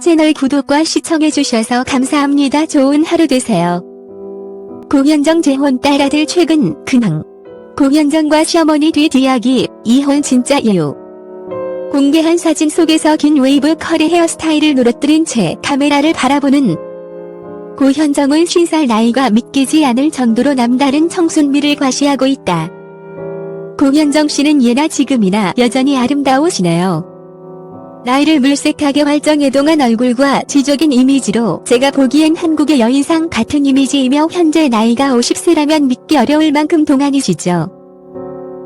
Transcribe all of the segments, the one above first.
채널 구독과 시청해주셔서 감사합니다. 좋은 하루 되세요. 고현정 재혼 딸아들 최근 근황. 고현정과 시어머니 뒷이야기, 이혼 진짜 이유. 공개한 사진 속에서 긴 웨이브 커리 헤어스타일을 누러뜨린 채 카메라를 바라보는 고현정은 50살 나이가 믿기지 않을 정도로 남다른 청순미를 과시하고 있다. 고현정 씨는 예나 지금이나 여전히 아름다우시네요. 나이를 물색하게 활정해동한 얼굴과 지적인 이미지로 제가 보기엔 한국의 여인상 같은 이미지이며 현재 나이가 50세라면 믿기 어려울 만큼 동안이시죠.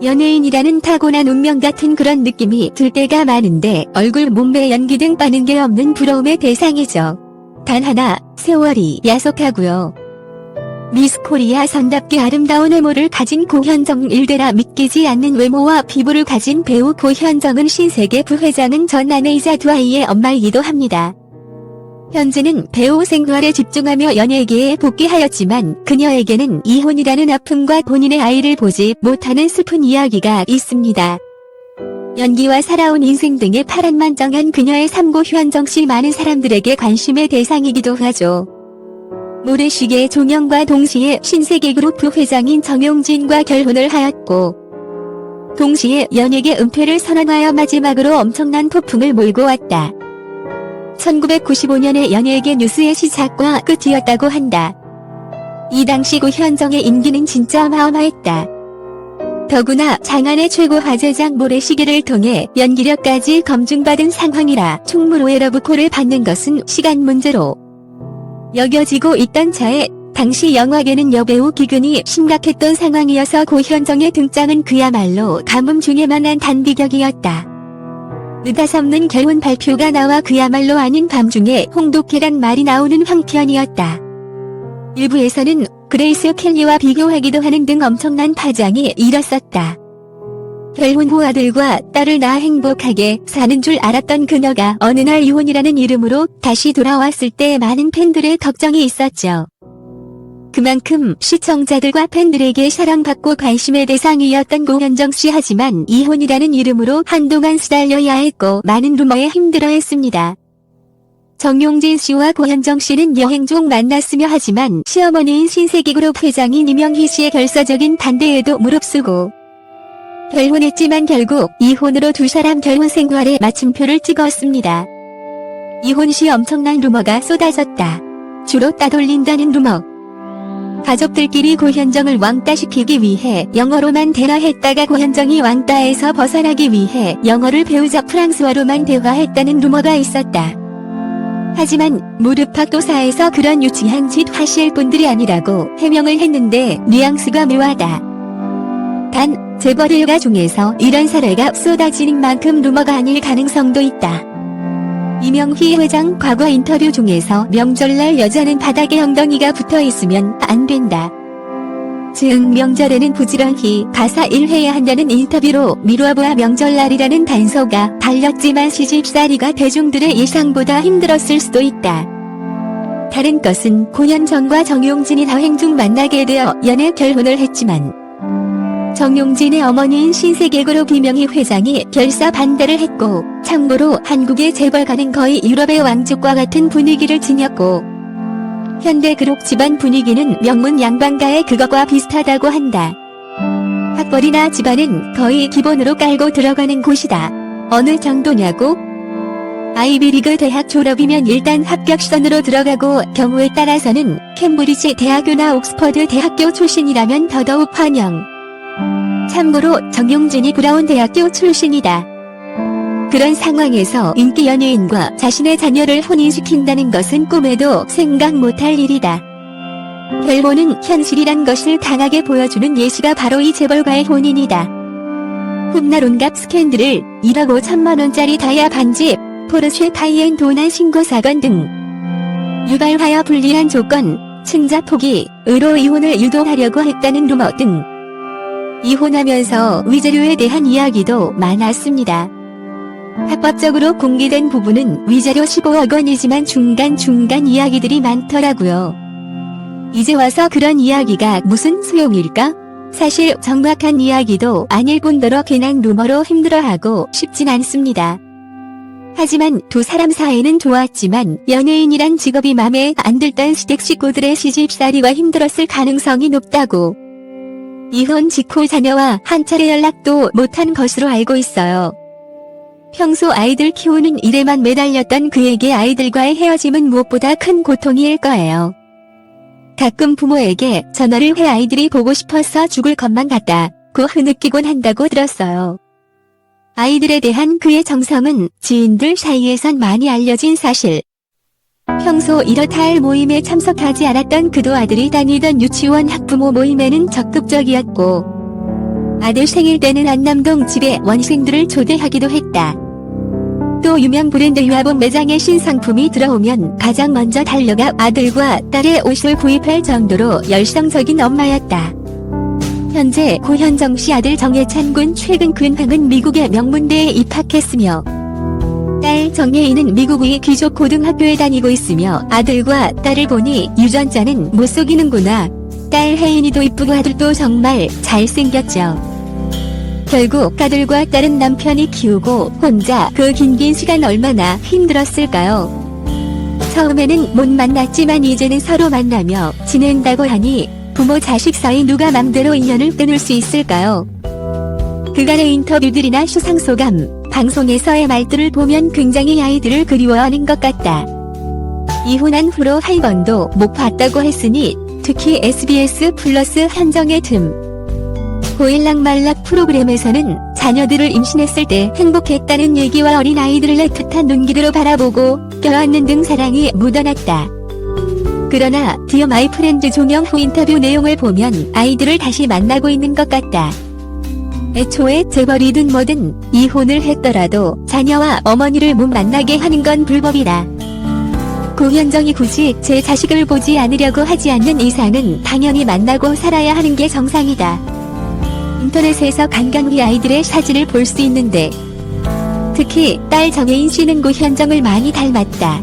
연예인이라는 타고난 운명 같은 그런 느낌이 들 때가 많은데 얼굴, 몸매, 연기 등 빠는 게 없는 부러움의 대상이죠. 단 하나, 세월이 야속하고요. 미스 코리아 선답게 아름다운 외모를 가진 고현정 일대라 믿기지 않는 외모와 피부를 가진 배우 고현정은 신세계 부회장은 전 아내이자 두 아이의 엄마이기도 합니다. 현재는 배우 생활에 집중하며 연예계에 복귀하였지만 그녀에게는 이혼이라는 아픔과 본인의 아이를 보지 못하는 슬픈 이야기가 있습니다. 연기와 살아온 인생 등에 파란만장한 그녀의 삶 고현정 씨 많은 사람들에게 관심의 대상이기도 하죠. 모래시계 종영과 동시에 신세계그룹 부회장인 정용진과 결혼을 하였고 동시에 연예계 은퇴를 선언하여 마지막으로 엄청난 폭풍을 몰고 왔다. 1995년의 연예계 뉴스의 시작과 끝이었다고 한다. 이 당시 고현정의 인기는 진짜 어마어마했다. 더구나 장안의 최고 화제작 모래시계를 통해 연기력까지 검증받은 상황이라 충무로의 러브콜을 받는 것은 시간 문제로 여겨지고 있던 차에 당시 영화계는 여배우 기근이 심각했던 상황이어서 고현정의 등장은 그야말로 가뭄 중에 만한 단비격이었다. 느닷없는 결혼 발표가 나와 그야말로 아닌 밤중에 홍독해란 말이 나오는 형편이었다. 일부에서는 그레이스 켈리와 비교하기도 하는 등 엄청난 파장이 일었었다. 결혼 후 아들과 딸을 낳아 행복하게 사는 줄 알았던 그녀가 어느 날 이혼이라는 이름으로 다시 돌아왔을 때 많은 팬들의 걱정이 있었죠. 그만큼 시청자들과 팬들에게 사랑받고 관심의 대상이었던 고현정 씨 하지만 이혼이라는 이름으로 한동안 시달려야 했고 많은 루머에 힘들어했습니다. 정용진 씨와 고현정 씨는 여행 중 만났으며 하지만 시어머니인 신세계그룹 회장인 이명희 씨의 결사적인 반대에도 무릅쓰고 결혼했지만 결국 이혼으로 두 사람 결혼 생활에 마침표를 찍었습니다. 이혼 시 엄청난 루머가 쏟아졌다. 주로 따돌린다는 루머. 가족들끼리 고현정을 왕따시키기 위해 영어로만 대화했다가 고현정이 왕따에서 벗어나기 위해 영어를 배우자 프랑스어로만 대화했다는 루머가 있었다. 하지만 무릎팍도사에서 그런 유치한 짓 하실 분들이 아니라고 해명을 했는데 뉘앙스가 묘하다. 단 재벌 일가 중에서 이런 사례가 쏟아지는 만큼 루머가 아닐 가능성도 있다. 이명희 회장 과거 인터뷰 중에서 명절날 여자는 바닥에 엉덩이가 붙어있으면 안 된다. 즉 명절에는 부지런히 가사 일해야 한다는 인터뷰로 미루어보아 명절날이라는 단서가 달렸지만 시집살이가 대중들의 예상보다 힘들었을 수도 있다. 다른 것은 고현정과 정용진이 여행 중 만나게 되어 연애 결혼을 했지만 정용진의 어머니인 신세계그룹 이명희 회장이 결사 반대를 했고 참고로 한국의 재벌가는 거의 유럽의 왕족과 같은 분위기를 지녔고 현대그룹 집안 분위기는 명문 양반가의 그것과 비슷하다고 한다. 학벌이나 집안은 거의 기본으로 깔고 들어가는 곳이다. 어느 정도냐고? 아이비리그 대학 졸업이면 일단 합격 시선으로 들어가고 경우에 따라서는 캠브리지 대학교나 옥스퍼드 대학교 출신이라면 더더욱 환영. 참고로 정용진이 브라운 대학교 출신이다. 그런 상황에서 인기 연예인과 자신의 자녀를 혼인시킨다는 것은 꿈에도 생각 못할 일이다. 결혼은 현실이란 것을 강하게 보여주는 예시가 바로 이 재벌과의 혼인이다. 훗날 온갖 스캔들을 1억 5천만 원짜리 다이아 반지, 포르쉐 카이엔 도난 신고 사건 등 유발하여 불리한 조건, 친자 포기으로 이혼을 유도하려고 했다는 루머 등 이혼하면서 위자료에 대한 이야기도 많았습니다. 합법적으로 공개된 부분은 위자료 15억 원이지만 중간 이야기들이 많더라고요. 이제 와서 그런 이야기가 무슨 소용일까? 사실 정확한 이야기도 아닐 뿐더러 괜한 루머로 힘들어하고 싶진 않습니다. 하지만 두 사람 사이는 좋았지만 연예인이란 직업이 맘에 안 들던 시댁 식구들의 시집살이가 힘들었을 가능성이 높다고. 이혼 직후 자녀와 한 차례 연락도 못한 것으로 알고 있어요. 평소 아이들 키우는 일에만 매달렸던 그에게 아이들과의 헤어짐은 무엇보다 큰 고통일 거예요. 가끔 부모에게 전화를 해 아이들이 보고 싶어서 죽을 것만 같다고 흐느끼곤 한다고 들었어요. 아이들에 대한 그의 정성은 지인들 사이에선 많이 알려진 사실. 평소 이렇다 할 모임에 참석하지 않았던 그도 아들이 다니던 유치원 학부모 모임에는 적극적이었고 아들 생일 때는 안남동 집에 원생들을 초대하기도 했다. 또 유명 브랜드 유아봉 매장에 신상품이 들어오면 가장 먼저 달려가 아들과 딸의 옷을 구입할 정도로 열성적인 엄마였다. 현재 고현정 씨 아들 정예찬 군 최근 근황은 미국의 명문대에 입학했으며 딸 정예인은 미국의 귀족 고등학교에 다니고 있으며 아들과 딸을 보니 유전자는 못 속이는구나. 딸 혜인이도 이쁘고 아들도 정말 잘생겼죠. 결국 아들과 딸은 남편이 키우고 혼자 그 긴 시간 얼마나 힘들었을까요? 처음에는 못 만났지만 이제는 서로 만나며 지낸다고 하니 부모 자식 사이 누가 맘대로 인연을 끊을 수 있을까요? 그간의 인터뷰들이나 수상소감, 방송에서의 말들을 보면 굉장히 아이들을 그리워하는 것 같다. 이혼한 후로 한 번도 못 봤다고 했으니 특히 SBS 플러스 현정의 틈 보일락말락 프로그램에서는 자녀들을 임신했을 때 행복했다는 얘기와 어린 아이들을 애틋한 눈길으로 바라보고 껴안는 등 사랑이 묻어났다. 그러나 디어 마이 프렌드 종영후 인터뷰 내용을 보면 아이들을 다시 만나고 있는 것 같다. 애초에 재벌이든 뭐든 이혼을 했더라도 자녀와 어머니를 못 만나게 하는 건 불법이다. 고현정이 굳이 제 자식을 보지 않으려고 하지 않는 이상은 당연히 만나고 살아야 하는 게 정상이다. 인터넷에서 간간히 아이들의 사진을 볼 수 있는데 특히 딸 정예인 씨는 고현정을 많이 닮았다.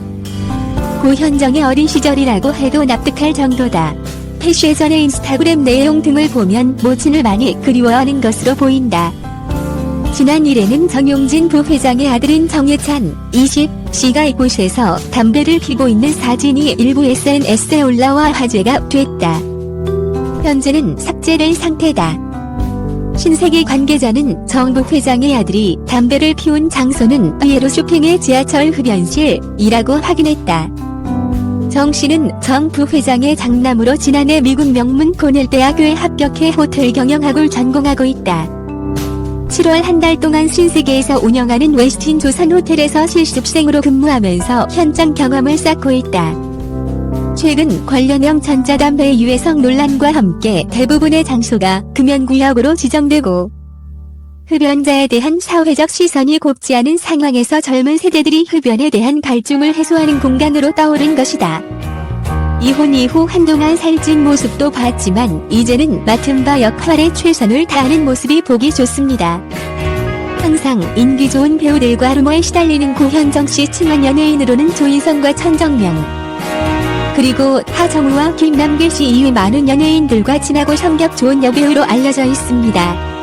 고현정의 어린 시절이라고 해도 납득할 정도다. 패션의 인스타그램 내용 등을 보면 모친을 많이 그리워하는 것으로 보인다. 지난 1회는 정용진 부회장의 아들인 정예찬, 20씨가 이곳에서 담배를 피고 있는 사진이 일부 SNS에 올라와 화제가 됐다. 현재는 삭제된 상태다. 신세계 관계자는 정 부회장의 아들이 담배를 피운 장소는 의외로 쇼핑의 지하철 흡연실이라고 확인했다. 정 씨는 정 부회장의 장남으로 지난해 미국 명문 코넬 대학교에 합격해 호텔 경영학을 전공하고 있다. 7월 한 달 동안 신세계에서 운영하는 웨스틴 조선 호텔에서 실습생으로 근무하면서 현장 경험을 쌓고 있다. 최근 관련형 전자담배의 유해성 논란과 함께 대부분의 장소가 금연구역으로 지정되고 흡연자에 대한 사회적 시선이 곱지 않은 상황에서 젊은 세대들이 흡연에 대한 갈증을 해소하는 공간으로 떠오른 것이다. 이혼 이후 한동안 살찐 모습도 봤지만 이제는 맡은 바 역할에 최선을 다하는 모습이 보기 좋습니다. 항상 인기 좋은 배우들과 루머에 시달리는 고현정 씨 층한 연예인으로는 조인성과 천정명 그리고 하정우와 김남길 씨 이외 많은 연예인들과 친하고 성격 좋은 여배우로 알려져 있습니다.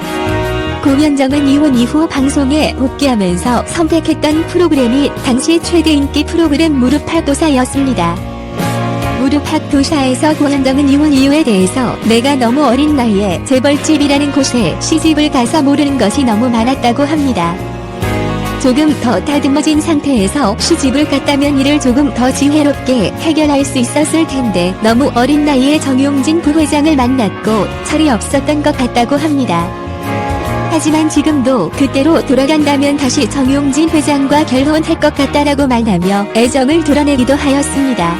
고현정은 이혼 이후 방송에 복귀하면서 선택했던 프로그램이 당시 최대 인기 프로그램 무릎팍도사였습니다. 무릎팍도사에서 고현정은 이혼 이유에 대해서 내가 너무 어린 나이에 재벌집이라는 곳에 시집을 가서 모르는 것이 너무 많았다고 합니다. 조금 더 다듬어진 상태에서 시집을 갔다면 일을 조금 더 지혜롭게 해결할 수 있었을 텐데 너무 어린 나이에 정용진 부회장을 만났고 철이 없었던 것 같다고 합니다. 하지만 지금도 그때로 돌아간다면 다시 정용진 회장과 결혼할 것 같다라고 말하며 애정을 드러내기도 하였습니다.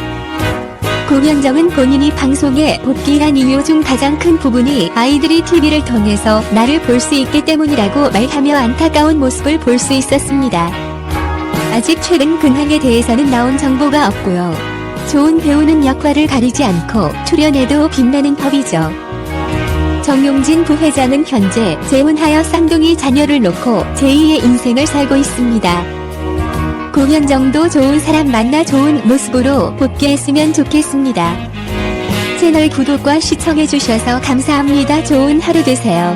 고현정은 본인이 방송에 복귀한 이유 중 가장 큰 부분이 아이들이 TV를 통해서 나를 볼 수 있기 때문이라고 말하며 안타까운 모습을 볼 수 있었습니다. 아직 최근 근황에 대해서는 나온 정보가 없고요. 좋은 배우는 역할을 가리지 않고 출연해도 빛나는 법이죠. 정용진 부회장은 현재 재혼하여 쌍둥이 자녀를 놓고 제2의 인생을 살고 있습니다. 고현정도 좋은 사람 만나 좋은 모습으로 복귀했으면 좋겠습니다. 채널 구독과 시청해주셔서 감사합니다. 좋은 하루 되세요.